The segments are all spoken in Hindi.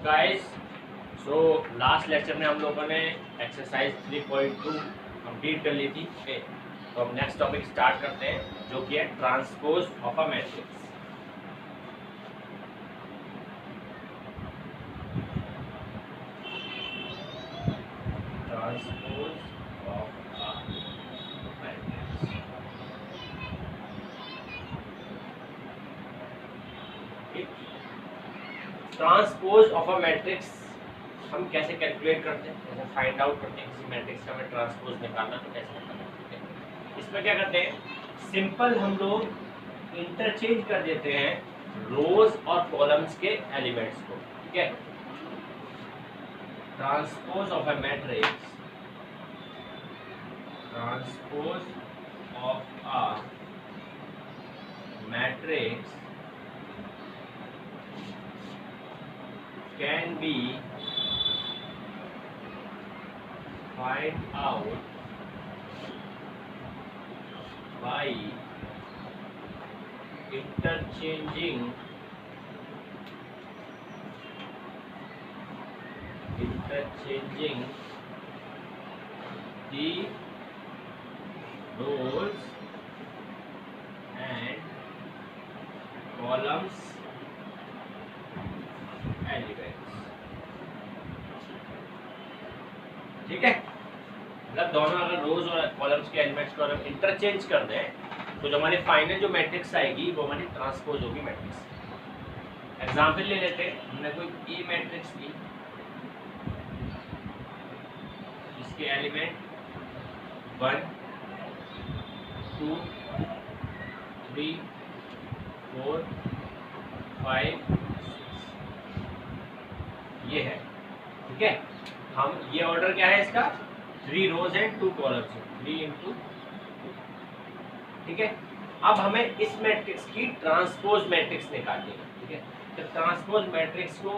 गाइस, लास्ट लेक्चर में हम लोगों ने एक्सरसाइज 3.2 कंप्लीट कर ली थी। ओके, तो हम नेक्स्ट टॉपिक स्टार्ट करते हैं जो कि है transpose of a matrix. Transpose of a matrix. Transpose of a matrix हम कैसे कैलकुलेट करते हैं, कैसे फाइंड आउट करते हैं किसी मैट्रिक्स का हमें ट्रांसपोज निकालना तो कैसे निकालना है। इसमें क्या करते हैं, सिंपल हम लोग इंटरचेंज कर देते हैं रोज और कॉलम्स के एलिमेंट्स को। ठीक है, transpose of a matrix, transpose of a matrix can be find out by interchanging the rows and columns elements. ठीक है, मतलब दोनों अगर रोज और कॉलम्स के एलिमेंट्स को हम इंटरचेंज कर दें तो जो हमारी फाइनल जो मैट्रिक्स आएगी वो हमारी ट्रांसपोज होगी मैट्रिक्स। एग्जांपल ले लेते हैं, हमने कोई ए मैट्रिक्स ली जिसके एलिमेंट 1 2 3 4 5 ये है। ठीक है, हम ये ऑर्डर क्या है इसका, 3 रोज एंड 2 कॉलम्स, 3 into 2। ठीक है, अब हमें इस मैट्रिक्स की ट्रांसपोज मैट्रिक्स निकालनी है। ठीक है, तो ट्रांसपोज मैट्रिक्स को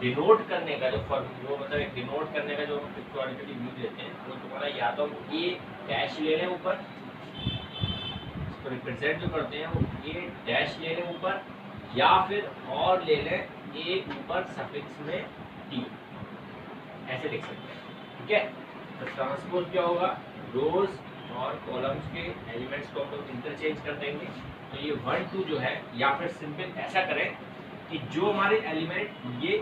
डिनोट करने का जो फॉर्मूला, मतलब डिनोट करने का जो पिक्टोरिकली यूज लेते हैं वो तुम्हारा या तो ए डैश ले लें ऊपर, इसको रिप्रेजेंट जो करते हैं वो ए डैश ले लें ऊपर, या फिर और ले लें ए ऊपर सफिक्स में टी, ऐसे लिख सकते हैं। ठीक है, तो ट्रांसपोज क्या होगा, रोज और कॉलम्स के एलिमेंट्स को हम लोग इंटरचेंज कर देंगे। तो ये 1 2 जो है, या फिर सिंपल ऐसा करें कि जो हमारे एलिमेंट ये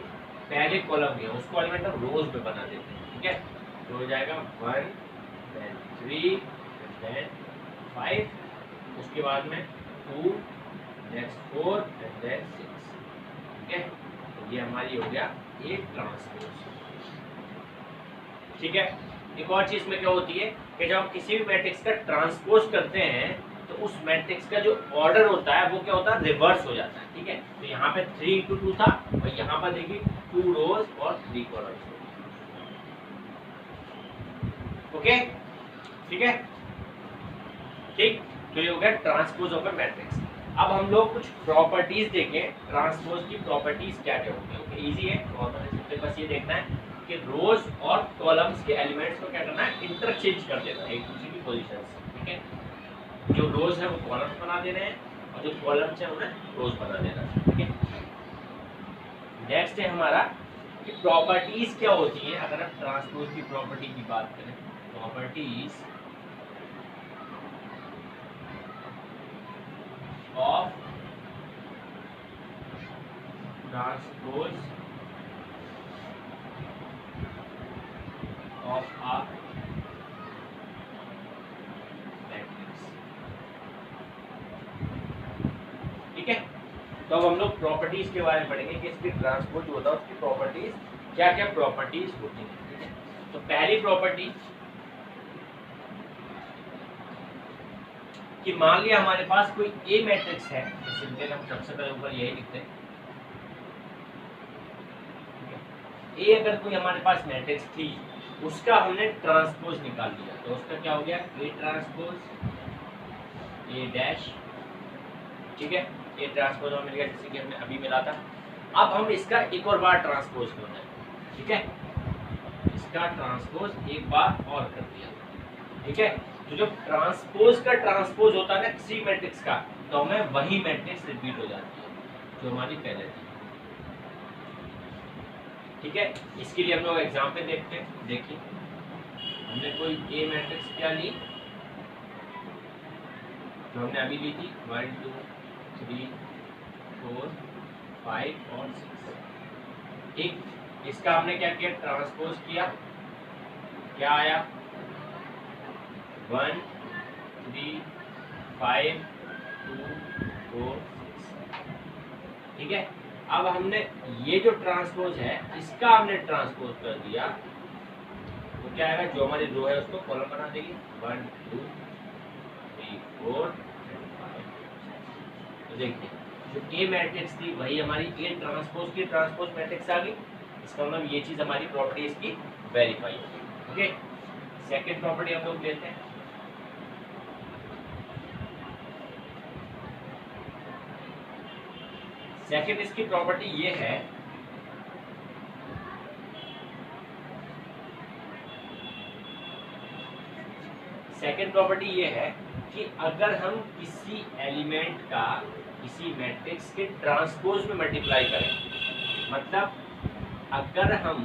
पहले कॉलम के उसको एलिमेंट हम रोज में बना देते हैं। ठीक है, तो हो जाएगा 1 then 3 then 5, उसके बाद में 2 next 4 and then 6। ठीक है, ये हमारी हो गया एक ट्रांसपोज। ठीक है, एक और चीज में क्या होती है कि जब हम किसी भी मैट्रिक्स का ट्रांसपोज करते हैं तो उस मैट्रिक्स का जो ऑर्डर होता है वो क्या होता है, रिवर्स हो जाता है। ठीक है, तो यहाँ पे 3 into 2 था और यहाँ पर देखिए 2 रोज और 3 कॉलम्स। ओके, ठीक है, ठीक, तो ये हो गया ट्रांसपोज ऑफ अ मैट्रिक्स। अब हम लोग कुछ प्रॉपर्टीज देखें, ट्रांसपोज की प्रॉपर्टीज क्या क्या होती है। ओके, इजी है, और बस ये देखना है कि रोज और कॉलम्स के एलिमेंट्स को क्या करना है, इंटरचेंज कर देना है एक दूसरे की पोजीशन से। ठीक है, जो रोज है वो कॉलम्स बना देने हैं और जो कॉलम्स है उन्हें रोज बना देना है। ठीक है, नेक्स्ट है हमारा कि प्रॉपर्टीज क्या होती है। अगर हम ट्रांसपोज की प्रॉपर्टी की बात करें, properties of transpose of a matrix। ठीक है, तो अब हम लोग प्रॉपर्टीज के बारे में पढ़ेंगे कि इसकी ट्रांसपोज होता है उसकी प्रॉपर्टीज क्या क्या प्रॉपर्टीज होती है। ठीक है, तो पहली प्रॉपर्टी कि मान लिया हमारे पास कोई ए मैट्रिक्स है, तो सिंपल हम सबसे पहले ऊपर यही लिखते हैं। ए अगर कोई हमारे पास मैट्रिक्स थी उसका हमने ट्रांसपोज निकाल लिया तो उसका क्या हो गया, ए ट्रांसपोज ए डैश। ठीक है, ए ट्रांसपोज हमें मिल गया जैसे कि हमने अभी मिला था। अब हम इसका एक और बार ट्रांसपोज करना है। ठीक है, इसका ट्रांसपोज एक बार और कर दिया। ठीक है, तो जब ट्रांसपोज का ट्रांसपोज होता है ना किसी मैट्रिक्स का, तो हमें वही मैट्रिक्स रिपीट हो जाती है जो हमारी पहले थी। ठीक है, इसके लिए हम लोग एग्जाम्पल देखते हैं। देखिए हमने कोई ए मैट्रिक्स क्या ली, जो हमने अभी ली थी 1 2 3 4 5 और 6। ठीक, इसका हमने क्या किया, ट्रांसपोज किया, क्या आया 1 3 5 2 4 6। ठीक है, अब हमने ये जो ट्रांसपोज है इसका हमने ट्रांसपोज कर दिया, तो क्या आएगा, जो हमारी रो है उसको कॉलम बना देंगे 1 2 3 4 5। तो देखिए जो ए मैट्रिक्स थी वही हमारी ए ट्रांसपोज की ट्रांसपोज मैट्रिक्स आ गई। इसका मतलब ये चीज हमारी प्रॉपर्टी इसकी वेरीफाई हो गई। ओके, सेकंड प्रॉपर्टी हम लोग लेते हैं। सेकंड इसकी प्रॉपर्टी ये है सेकंड प्रॉपर्टी ये है कि अगर हम किसी एलिमेंट का किसी मैट्रिक्स के ट्रांसपोज में मल्टीप्लाई करें, मतलब अगर हम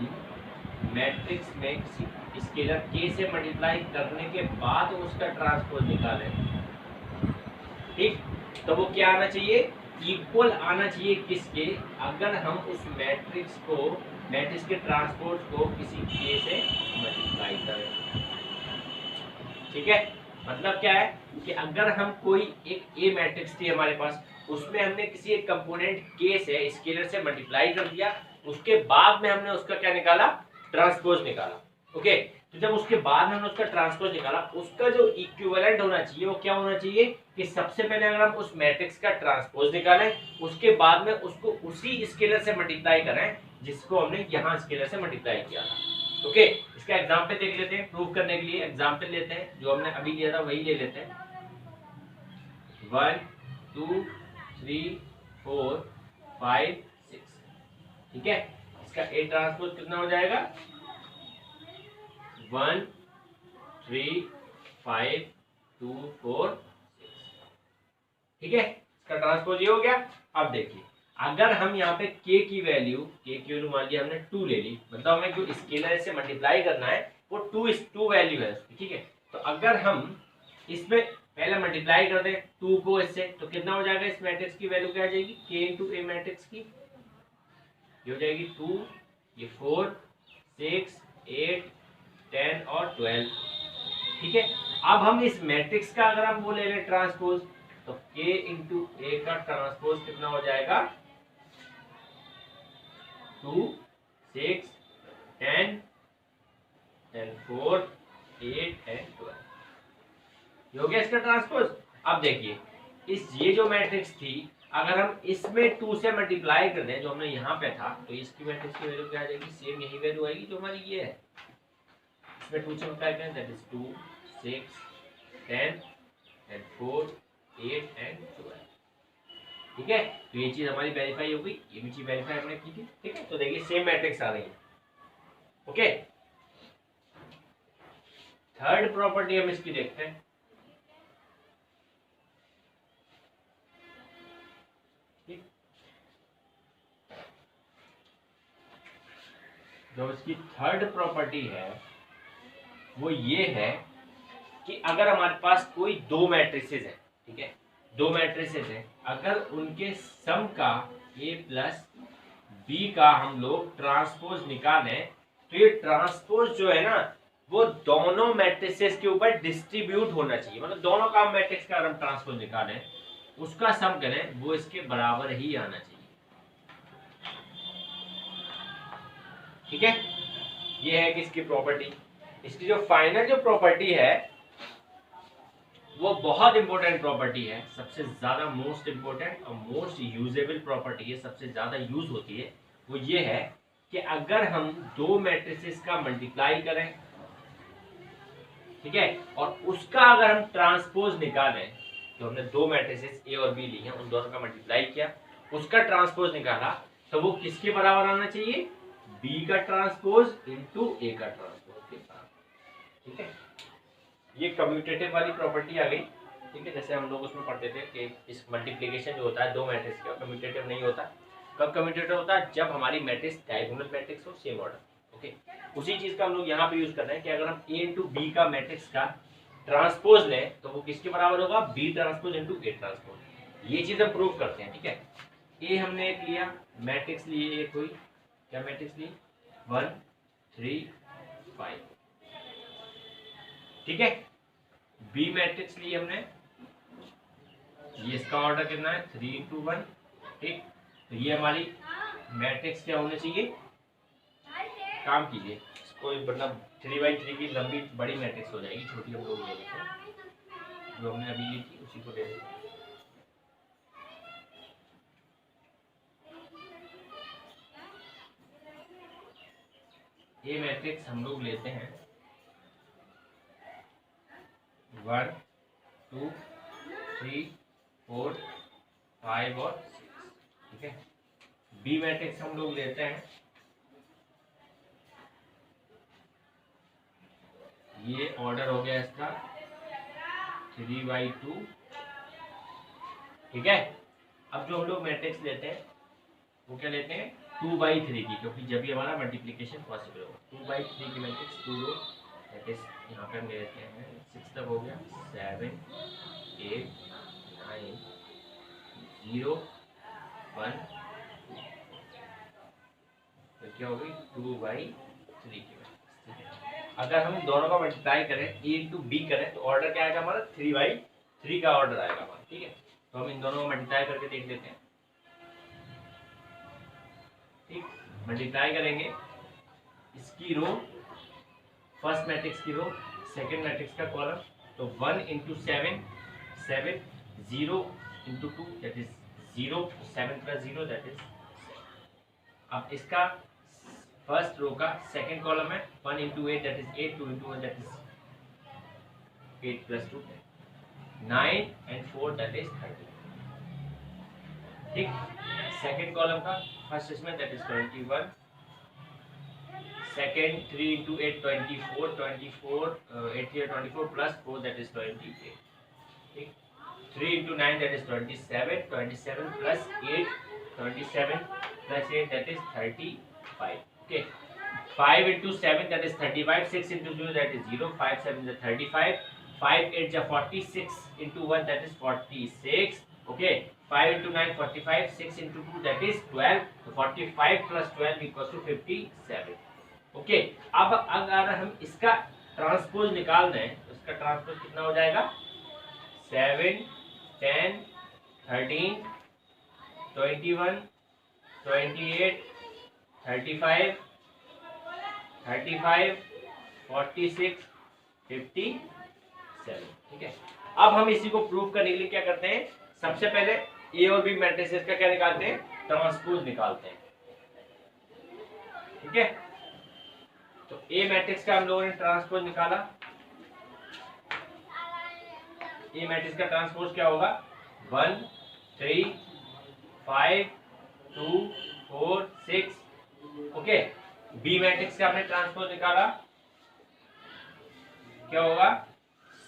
मैट्रिक्स में किसी स्केलर के से मल्टीप्लाई करने के बाद उसका ट्रांसपोज निकालें, ठीक, तो वो क्या आना चाहिए, इक्वल आना चाहिए किसके, अगर हम उस मैट्रिक्स के ट्रांसपोज को किसी के से मल्टीप्लाई करें। ठीक है, मतलब क्या है कि अगर हम कोई एक ए मैट्रिक्स थी हमारे पास, उसमें हमने किसी एक कंपोनेंट के से स्केलर से मल्टीप्लाई कर दिया, उसके बाद में हमने उसका क्या निकाला, ट्रांसपोज निकाला। ओके, तो जब उसके बाद में हमने उसका ट्रांसपोज निकाला, उसका जो इक्विवेलेंट होना चाहिए वो क्या होना चाहिए कि सबसे पहले अगर हम उस मैट्रिक्स का ट्रांसपोज निकालें, उसके बाद में उसको उसी स्केलर से मल्टीप्लाई करें जिसको हमने यहाँ स्केलर से मल्टीप्लाई किया था। ओके, इसका एग्जाम्पल देख लेते हैं, प्रूव करने के लिए एग्जाम्पल लेते हैं, जो हमने अभी लिया था वही ले लेते हैं। 1 2 3 4 5 6। ठीक है, इसका ए ट्रांसपोज कितना हो जाएगा, 1 3 5 2 4 6। ठीक है, इसका ट्रांसपोज ये हो गया। अब देखिए अगर हम यहाँ पे k की वैल्यू मान लिया हमने 2 ले ली, मतलब हमें जो स्केलर से मल्टीप्लाई करना है वो 2 वैल्यू है उसकी। ठीक है, तो अगर हम इसमें पहले मल्टीप्लाई कर दें 2 को इससे, तो कितना हो जाएगा, इस मैट्रिक्स की वैल्यू क्या आ जाएगी, k इंटू ए मैट्रिक्स की, ये हो जाएगी 2, ये 4 6 8 10 और 12। ठीक है, अब हम इस मैट्रिक्स का अगर हम वो ले लें ट्रांसपोज, तो k इंटू ए का ट्रांसपोज कितना हो जाएगा, 2 6 10 10 4 8 and 12। ये हो गया इसका ट्रांसपोज। अब देखिए ये जो मैट्रिक्स थी, अगर हम इसमें 2 से मल्टीप्लाई कर दें जो हमने यहाँ पे था, तो इसकी मैट्रिक्स की वैल्यू क्या आ जाएगी, सेम यही वैल्यू आएगी जो हमारी ये है। इसमें 2 से मल्टीप्लाई करें, दैट इज 2 6 10 and 4 8 and 12। ठीक है, तो ये चीज हमारी वेरीफाई हो गई, ये भी चीज वेरीफाई हमने की थी। ठीक है, तो देखिए सेम मैट्रिक्स आ रही है। ओके, थर्ड प्रॉपर्टी हम इसकी देखते हैं। जो इसकी थर्ड प्रॉपर्टी है वो ये है कि अगर हमारे पास कोई दो मैट्रिसेस है, ठीक है, दो मैट्रिसेस है, अगर उनके सम का a प्लस बी का हम लोग ट्रांसपोज निकालें, तो ये ट्रांसपोज जो है ना वो दोनों मैट्रिसेस के ऊपर डिस्ट्रीब्यूट होना चाहिए, मतलब दोनों का मैट्रिक्स का अगर हम ट्रांसपोज निकालें उसका सम करें वो इसके बराबर ही आना चाहिए। ठीक है, ये है कि इसकी प्रॉपर्टी। इसकी जो फाइनल जो प्रॉपर्टी है वो बहुत इंपॉर्टेंट प्रॉपर्टी है, सबसे ज्यादा मोस्ट इंपॉर्टेंट और मोस्ट यूजेबल प्रॉपर्टी है, सबसे ज्यादा यूज होती है। वो ये है कि अगर हम दो मैट्रिसेस का मल्टीप्लाई करें, ठीक है, और उसका अगर हम ट्रांसपोज निकालें, तो हमने दो मैट्रिसेस ए और बी ली हैं, उन दोनों का मल्टीप्लाई किया, उसका ट्रांसपोज निकाला, तो वो किसके बराबर आना चाहिए, बी का ट्रांसपोज इंटू ए का ट्रांसपोज के साथ। ठीक है, ये कम्यूटेटिव वाली प्रॉपर्टी आ गई। ठीक है, जैसे हम लोग उसमें पढ़ते थे कि इस मल्टीप्लिकेशन जो होता है दो मैट्रिक्स का कम्यूटेटिव नहीं होता, कब कम्यूटेटर होता है? जब हमारी मैट्रिक्स डायगोनल मैट्रिक्स हो, सेम ऑर्डर। ओके, उसी चीज का हम लोग यहाँ पे यूज कर रहे हैं कि अगर हम ए इंटू बी का मैट्रिक्स का ट्रांसपोज लें तो वो किसके बराबर होगा? B transpose into A transpose. ये चीज हम प्रूव करते हैं। ठीक है, ए हमने एक लिया, मैट्रिक्स लिए एक हुई, क्या मैट्रिक्स ली? 1 3 5। ठीक है, बी मैट्रिक्स ली हमने, ये इसका ऑर्डर कितना है? 3 इंटू 1। ठीक, तो ये हमारी मैट्रिक्स क्या होनी चाहिए? काम कीजिए इसको, मतलब 3/3 की लंबी बड़ी मैट्रिक्स हो जाएगी, छोटी हम लोग ले लेते हैं जो हमने अभी ली थी उसी को ले लेते हैं। ये मैट्रिक्स हम लोग लेते हैं 1 2 3 4 5 और 6। ठीक है, बी मैट्रिक्स हम लोग लेते हैं, ये ऑर्डर हो गया इसका 3/2। ठीक है, अब जो हम लोग मैट्रिक्स लेते हैं वो क्या लेते हैं? 2/3 की, क्योंकि जब भी हमारा मल्टीप्लिकेशन पॉसिबल होगा। 2/3 की मैट्रिक्स 2 रो, दैट इज यहाँ पे हम ले लेते हैं 6 तक हो गया, 7 8 9 0 1, तो क्या हो गई? 2/3 की मैट्रिक्स। अगर हम दोनों का मल्टीप्लाई करें, ए इंटू बी करें, तो ऑर्डर क्या आएगा हमारा? 3/3 का ऑर्डर आएगा हमारा। ठीक है, तो हम इन दोनों को मल्टीप्लाई करके देख लेते हैं। ठीक, मल्टीप्लाई करेंगे इसकी रो, फर्स्ट मैट्रिक्स की रो, सेकंड मैट्रिक्स का कॉलम, तो 1 into 7 7, 0 into 2 that is 0, 7 plus 0 that is 7। अब इसका फर्स्ट रो का सेकंड कॉलम है 1 into 8 that is 8, 2 into 1 that is 8 plus 2 9 and 4 that is 30। ठीक, सेकंड कॉलम का फर्स्ट इसमें that is 21, second 3 into 8 24, 24 8 here 24 plus 4 that is 28। ठीक, 3 into 9 that is 27, 27 plus 8 27 plus 8 that is 35। Okay, 5 into 7 that is 35, 6 into 0 that is 0, 5 7 is 35, 5 8 is 40, 6 into 1 that is 46. Okay, 5 into 9 45, 6 into 2 that is 12, so 45 plus 12 equals to 57. Okay, अब अगर हम इसका ट्रांसपोज निकाल दें तो इसका ट्रांसपोज कितना हो जाएगा? 7 10 13 21 28 35 35 46 57। ठीक है, अब हम इसी को प्रूव करने के लिए क्या करते हैं? सबसे पहले ए और बी मैट्रिसेस का क्या निकालते हैं? ट्रांसपोज निकालते हैं। ठीक है, तो ए मैट्रिक्स का हम लोगों ने ट्रांसपोज निकाला। ए मैट्रिक्स का ट्रांसपोज क्या होगा? 1 3 5 2 4 6। ओके, बी मैट्रिक्स का हमने ट्रांसपोज निकाला, क्या होगा?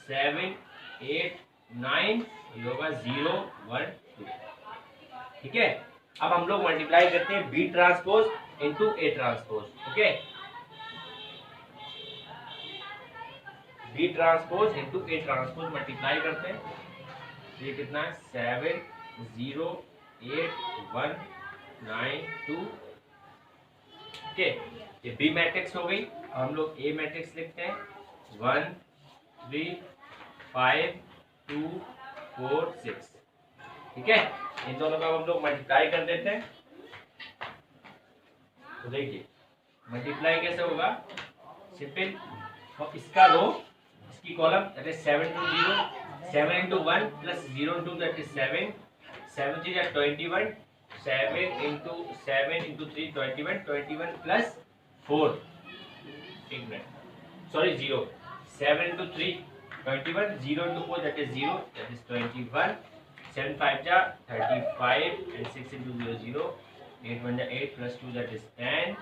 7 8 9, ये होगा 0 1 2। ठीक है, अब हम लोग मल्टीप्लाई करते हैं B transpose into A transpose. Okay, B transpose into A transpose multiply करते हैं, ये कितना है? 7 0 8 1 9 2। ओके, ये बी मैट्रिक्स हो गई। हम लोग ए मैट्रिक्स लिखते हैं 1 3 5 2 4 6। ठीक है, इन दोनों का हम लोग मल्टीप्लाई कर देते हैं। तो देखिए मल्टीप्लाई कैसे होगा? सिंपल, और इसका रो, इसकी column that is 7 into 0, 7 into 1 plus 0 into that is 7, 7 3 is 21, 7 into 7 into 3 21, 21 plus 4, एक minute, sorry 0, 7 into 3 21, 0 into 4 that is 0, that is 21, 7 5 ja 35 and 6 into 0 0, 8 1 ja 8 plus 2 that is 10,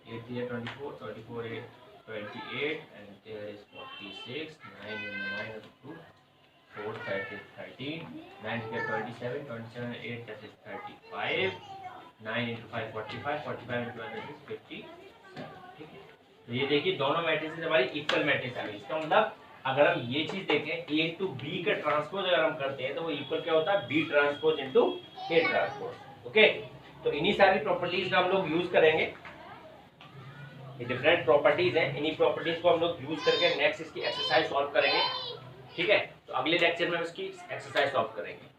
8 3 24, 24 8 28 and there is 46, 9 9 2, 4 that is 13, 9 here 27, 27 8 that is 35, 9 into 5 45, 45 into 1 is 50। ठीक है, तो ये देखिए दोनों मैट्रिसेस हमारी इक्वल मैट्रिक्स आ गई। इसका मतलब अगर हम ये चीज देखें ए इंटू बी का ट्रांसपोज अगर हम करते हैं तो वो इक्वल क्या होता है, B transpose into A transpose. Okay, तो इन्हीं सारी प्रॉपर्टीज का हम लोग यूज करेंगे। ये डिफरेंट प्रॉपर्टीज हैं, इन्हीं प्रॉपर्टीज को हम लोग यूज करके नेक्स्ट इसकी एक्सरसाइज सॉल्व करेंगे। ठीक है, तो अगले लेक्चर में हम इसकी एक्सरसाइज सॉल्व करेंगे।